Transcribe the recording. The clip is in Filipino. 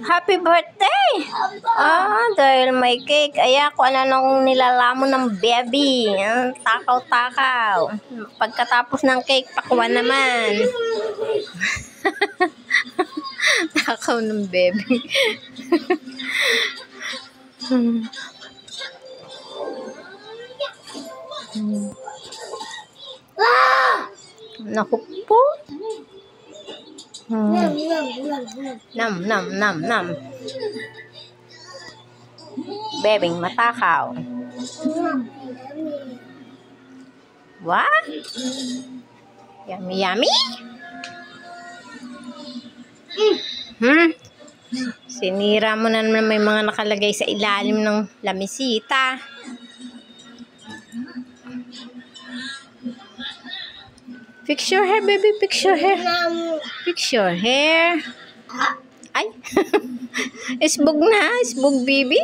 Happy birthday! Dahil may cake. Kaya kung ano nung nilalamon ng baby. Takaw-takaw. Pagkatapos ng cake, pakuha naman. Takaw ng baby. Naku po. Nam, nam, nam, nam. Bebing matakaw. What? Yummy, yummy? Sinira mo na naman, may mga nakalagay sa ilalim ng lamisita. Fix your hair, baby. Fix your hair. Fix your hair. Ay. Isbog na. Isbog, baby.